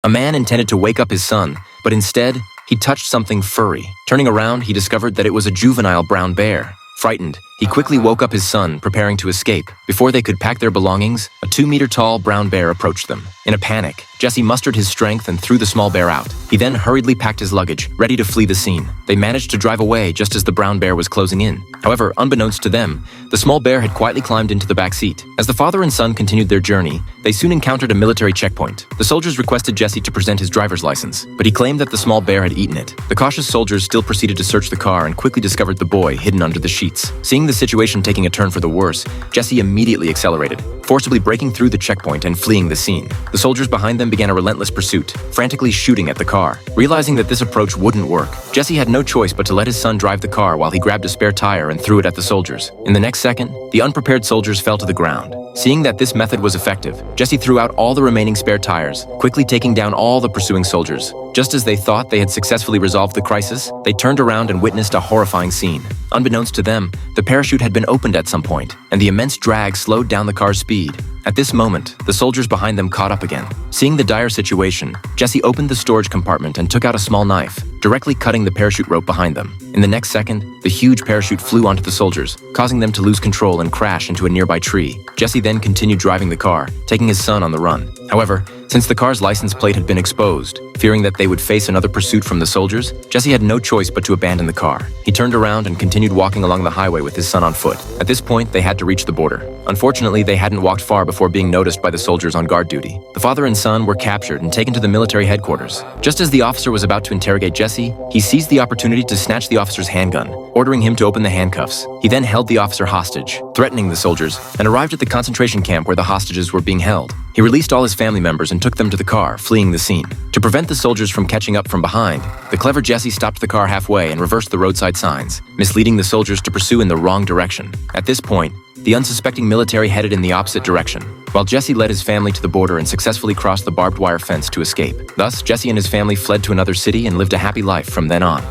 A man intended to wake up his son, but instead, he touched something furry. Turning around, he discovered that it was a juvenile brown bear. Frightened, he quickly woke up his son, preparing to escape. Before they could pack their belongings, a 2-meter-tall brown bear approached them. In a panic, Jesse mustered his strength and threw the small bear out. He then hurriedly packed his luggage, ready to flee the scene. They managed to drive away just as the brown bear was closing in. However, unbeknownst to them, the small bear had quietly climbed into the back seat. As the father and son continued their journey, they soon encountered a military checkpoint. The soldiers requested Jesse to present his driver's license, but he claimed that the small bear had eaten it. The cautious soldiers still proceeded to search the car and quickly discovered the boy hidden under the sheets. Seeing the situation taking a turn for the worse, Jesse immediately accelerated, forcibly breaking through the checkpoint and fleeing the scene. The soldiers behind them began a relentless pursuit, frantically shooting at the car. Realizing that this approach wouldn't work, Jesse had no choice but to let his son drive the car while he grabbed a spare tire and threw it at the soldiers. In the next second, the unprepared soldiers fell to the ground. Seeing that this method was effective, Jesse threw out all the remaining spare tires, quickly taking down all the pursuing soldiers. Just as they thought they had successfully resolved the crisis, they turned around and witnessed a horrifying scene. Unbeknownst to them, the parachute had been opened at some point, and the immense drag slowed down the car's speed. At this moment, the soldiers behind them caught up again. Seeing the dire situation, Jesse opened the storage compartment and took out a small knife, directly cutting the parachute rope behind them. In the next second, the huge parachute flew onto the soldiers, causing them to lose control and crash into a nearby tree. Jesse then continued driving the car, taking his son on the run. However, since the car's license plate had been exposed, fearing that they would face another pursuit from the soldiers, Jesse had no choice but to abandon the car. He turned around and continued walking along the highway with his son on foot. At this point, they had to reach the border. Unfortunately, they hadn't walked far before being noticed by the soldiers on guard duty. The father and son were captured and taken to the military headquarters. Just as the officer was about to interrogate Jesse, he seized the opportunity to snatch the officer's handgun, ordering him to open the handcuffs. He then held the officer hostage, threatening the soldiers, and arrived at the concentration camp where the hostages were being held. He released all his family members and took them to the car, fleeing the scene. To prevent the soldiers from catching up from behind, the clever Jesse stopped the car halfway and reversed the roadside signs, misleading the soldiers to pursue in the wrong direction. At this point, the unsuspecting military headed in the opposite direction, while Jesse led his family to the border and successfully crossed the barbed wire fence to escape. Thus, Jesse and his family fled to another city and lived a happy life from then on.